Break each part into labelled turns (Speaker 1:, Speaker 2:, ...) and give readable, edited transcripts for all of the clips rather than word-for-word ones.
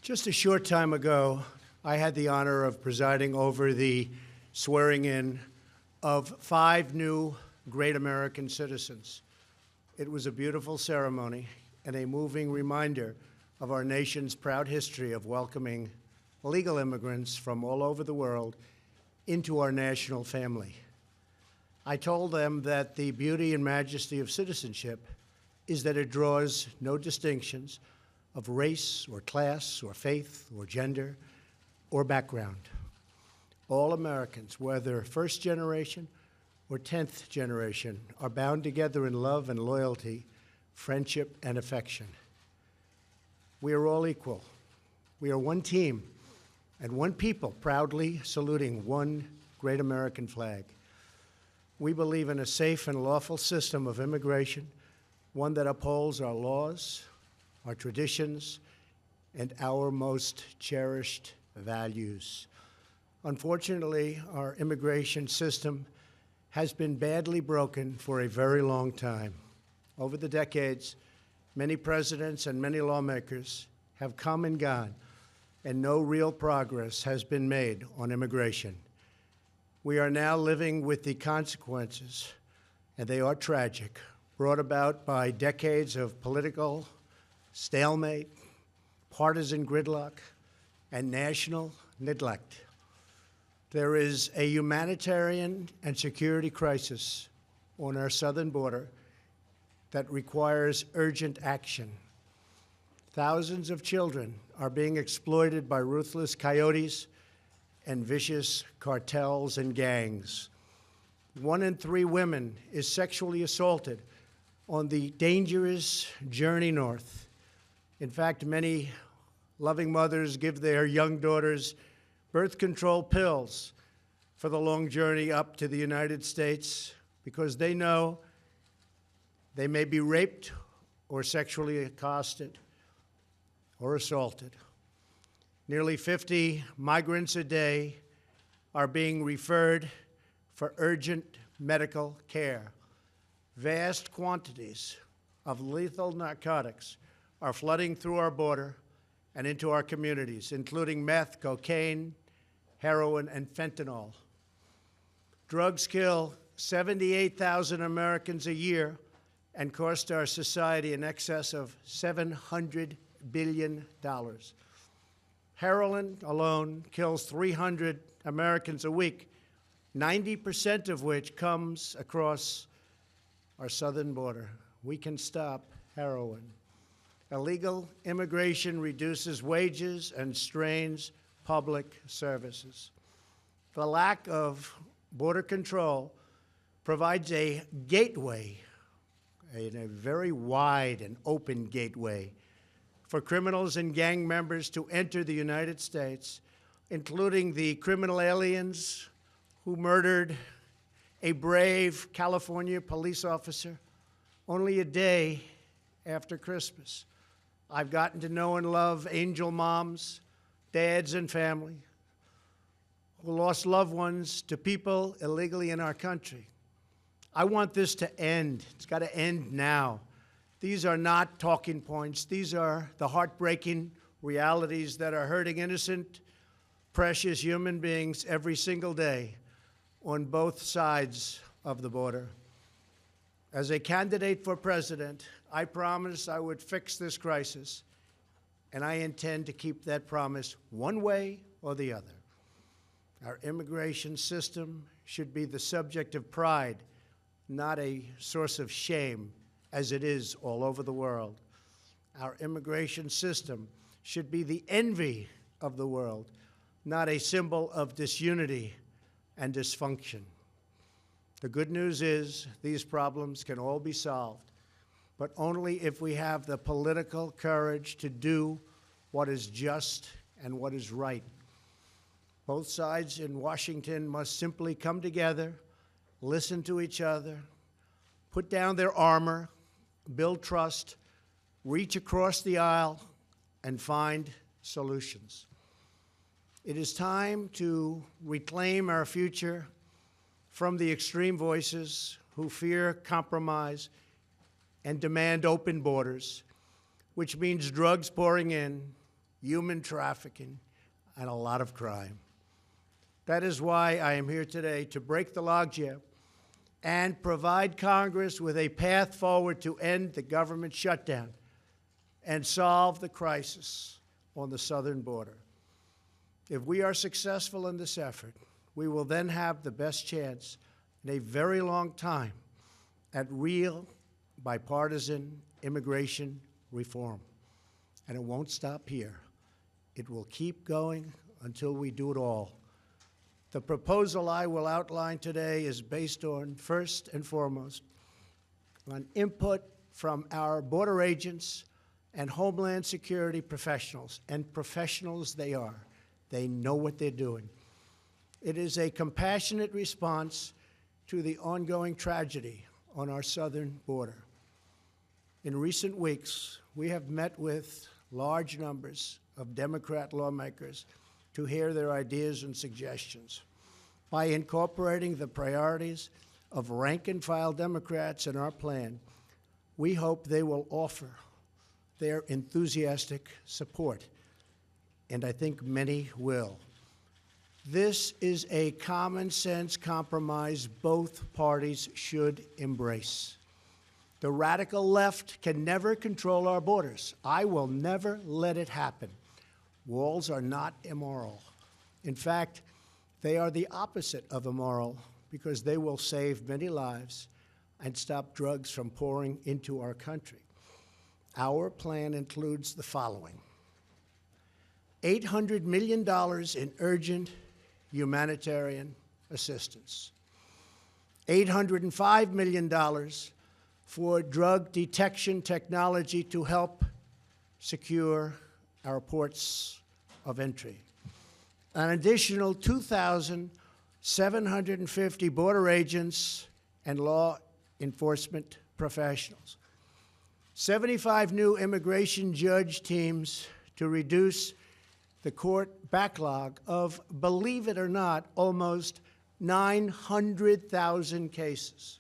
Speaker 1: Just a short time ago, I had the honor of presiding over the swearing-in of 5 new great American citizens. It was a beautiful ceremony and a moving reminder of our nation's proud history of welcoming legal immigrants from all over the world into our national family. I told them that the beauty and majesty of citizenship is that it draws no distinctions of race or class or faith or gender or background. All Americans, whether first generation or 10th generation, are bound together in love and loyalty, friendship and affection. We are all equal. We are one team and one people proudly saluting one great American flag. We believe in a safe and lawful system of immigration, one that upholds our laws, our traditions, and our most cherished values. Unfortunately, our immigration system has been badly broken for a very long time. Over the decades, many presidents and many lawmakers have come and gone, and no real progress has been made on immigration. We are now living with the consequences, and they are tragic, brought about by decades of political stalemate, partisan gridlock, and national neglect. There is a humanitarian and security crisis on our southern border that requires urgent action. Thousands of children are being exploited by ruthless coyotes and vicious cartels and gangs. 1 in 3 women is sexually assaulted on the dangerous journey north. In fact, many loving mothers give their young daughters birth control pills for the long journey up to the United States because they know they may be raped or sexually accosted or assaulted. Nearly 50 migrants a day are being referred for urgent medical care. Vast quantities of lethal narcotics are flooding through our border and into our communities, including meth, cocaine, heroin, and fentanyl. Drugs kill 78,000 Americans a year and cost our society in excess of $700 billion. Heroin alone kills 300 Americans a week, 90% of which comes across our southern border. We can stop heroin. Illegal immigration reduces wages and strains public services. The lack of border control provides a gateway, a very wide and open gateway, for criminals and gang members to enter the United States, including the criminal aliens who murdered a brave California police officer only a day after Christmas. I've gotten to know and love angel moms, dads, and family who lost loved ones to people illegally in our country. I want this to end. It's got to end now. These are not talking points. These are the heartbreaking realities that are hurting innocent, precious human beings every single day on both sides of the border. As a candidate for president, I promised I would fix this crisis, and I intend to keep that promise one way or the other. Our immigration system should be the subject of pride, not a source of shame, as it is all over the world. Our immigration system should be the envy of the world, not a symbol of disunity and dysfunction. The good news is these problems can all be solved, but only if we have the political courage to do what is just and what is right. Both sides in Washington must simply come together, listen to each other, put down their armor, build trust, reach across the aisle, and find solutions. It is time to reclaim our future from the extreme voices who fear compromise and demand open borders, which means drugs pouring in human trafficking, and a lot of crime. That is why I am here today to break the logjam and provide Congress with a path forward to end the government shutdown and solve the crisis on the southern border. If we are successful in this effort, we will then have the best chance in a very long time at real bipartisan immigration reform. And it won't stop here. It will keep going until we do it all. The proposal I will outline today is based on, first and foremost, on input from our border agents and Homeland Security professionals, and professionals they are. They know what they're doing. It is a compassionate response to the ongoing tragedy on our southern border. In recent weeks, we have met with large numbers of Democrat lawmakers to hear their ideas and suggestions. By incorporating the priorities of rank-and-file Democrats in our plan, we hope they will offer their enthusiastic support, and I think many will. This is a common-sense compromise both parties should embrace. The radical left can never control our borders. I will never let it happen. Walls are not immoral. In fact, they are the opposite of immoral because they will save many lives and stop drugs from pouring into our country. Our plan includes the following: $800 million in urgent humanitarian assistance, $805 million for drug detection technology to help secure our ports of entry, an additional 2,750 border agents and law enforcement professionals, 75 new immigration judge teams to reduce the court backlog of, believe it or not, almost 900,000 cases.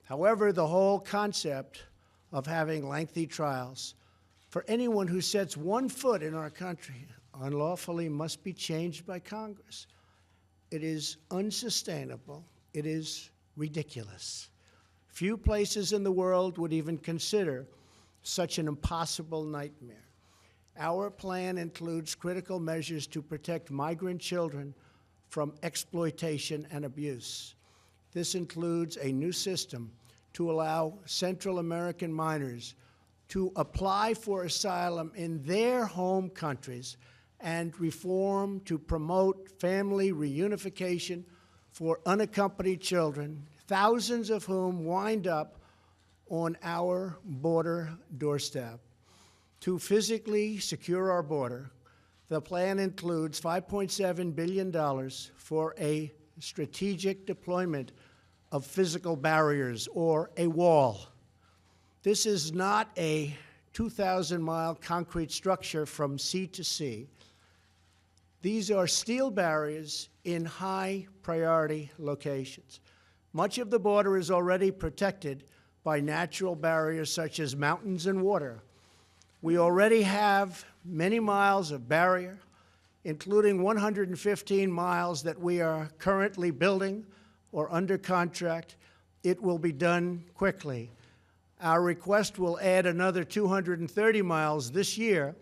Speaker 1: However, the whole concept of having lengthy trials for anyone who sets one foot in our country unlawfully must be changed by Congress. It is unsustainable. It is ridiculous. Few places in the world would even consider such an impossible nightmare. Our plan includes critical measures to protect migrant children from exploitation and abuse. This includes a new system to allow Central American minors to apply for asylum in their home countries and reform to promote family reunification for unaccompanied children, thousands of whom wind up on our border doorstep. To physically secure our border, the plan includes $5.7 billion for a strategic deployment of physical barriers, or a wall. This is not a 2,000-mile concrete structure from sea to sea. These are steel barriers in high-priority locations. Much of the border is already protected by natural barriers such as mountains and water. We already have many miles of barrier, including 115 miles that we are currently building or under contract. It will be done quickly. Our request will add another 230 miles this year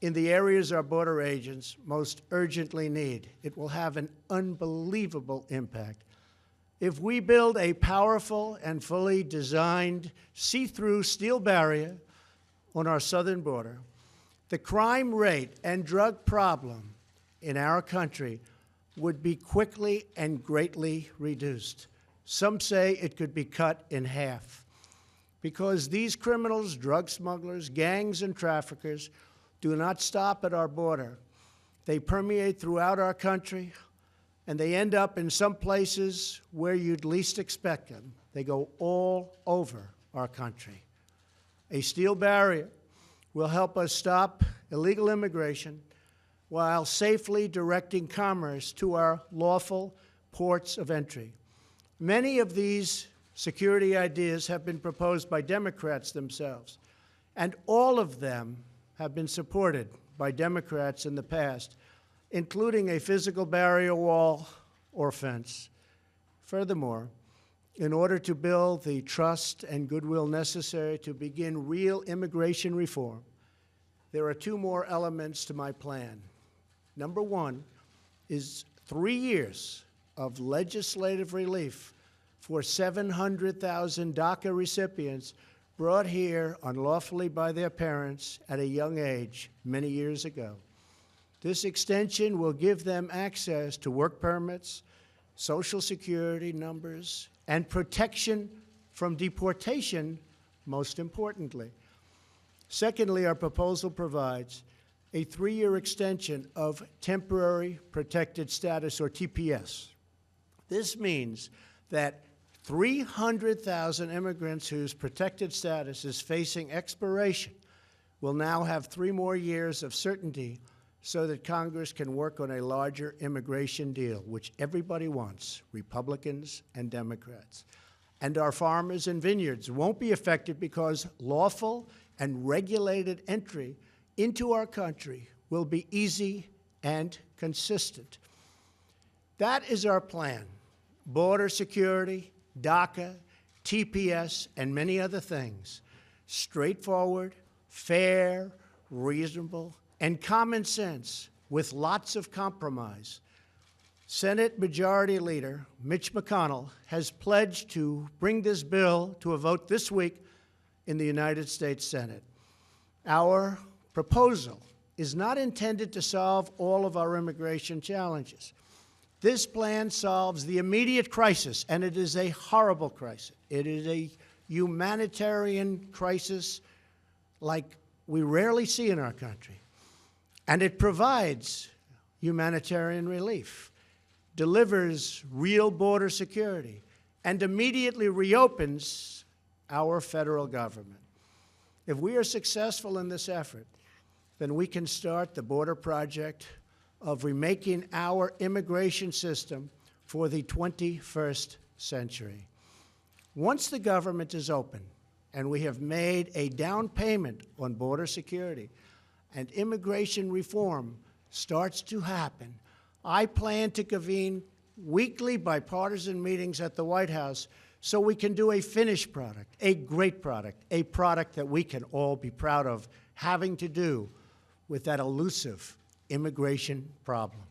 Speaker 1: in the areas our border agents most urgently need. It will have an unbelievable impact. If we build a powerful and fully designed see-through steel barrier on our southern border, the crime rate and drug problem in our country would be quickly and greatly reduced. Some say it could be cut in half. Because these criminals, drug smugglers, gangs, and traffickers do not stop at our border. They permeate throughout our country, and they end up in some places where you'd least expect them. They go all over our country. A steel barrier will help us stop illegal immigration while safely directing commerce to our lawful ports of entry. Many of these security ideas have been proposed by Democrats themselves, and all of them have been supported by Democrats in the past, including a physical barrier wall or fence. Furthermore, in order to build the trust and goodwill necessary to begin real immigration reform, there are two more elements to my plan. Number one is 3 years of legislative relief for 700,000 DACA recipients brought here unlawfully by their parents at a young age many years ago. This extension will give them access to work permits, Social Security numbers, and protection from deportation, most importantly. Secondly, our proposal provides a 3-year extension of temporary protected status, or TPS. This means that 300,000 immigrants whose protected status is facing expiration will now have 3 more years of certainty so that Congress can work on a larger immigration deal, which everybody wants, Republicans and Democrats. And our farmers and vineyards won't be affected because lawful and regulated entry into our country will be easy and consistent. That is our plan: border security, DACA, TPS, and many other things. Straightforward, fair, reasonable, and common sense with lots of compromise. Senate Majority Leader Mitch McConnell has pledged to bring this bill to a vote this week in the United States Senate. Our proposal is not intended to solve all of our immigration challenges. This plan solves the immediate crisis, and it is a horrible crisis. It is a humanitarian crisis like we rarely see in our country. And it provides humanitarian relief, delivers real border security, and immediately reopens our federal government. If we are successful in this effort, then we can start the border project of remaking our immigration system for the 21st century. Once the government is open and we have made a down payment on border security and immigration reform starts to happen, I plan to convene weekly bipartisan meetings at the White House so we can do a finished product, a great product, a product that we can all be proud of having to do with that elusive immigration problem.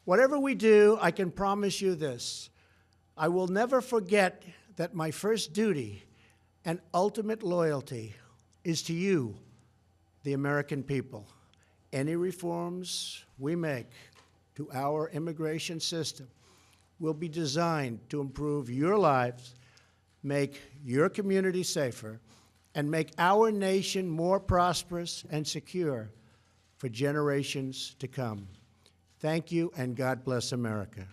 Speaker 1: Whatever we do, I can promise you this: I will never forget that my first duty and ultimate loyalty is to you, the American people. Any reforms we make to our immigration system will be designed to improve your lives, make your community safer, and make our nation more prosperous and secure for generations to come. Thank you, and God bless America.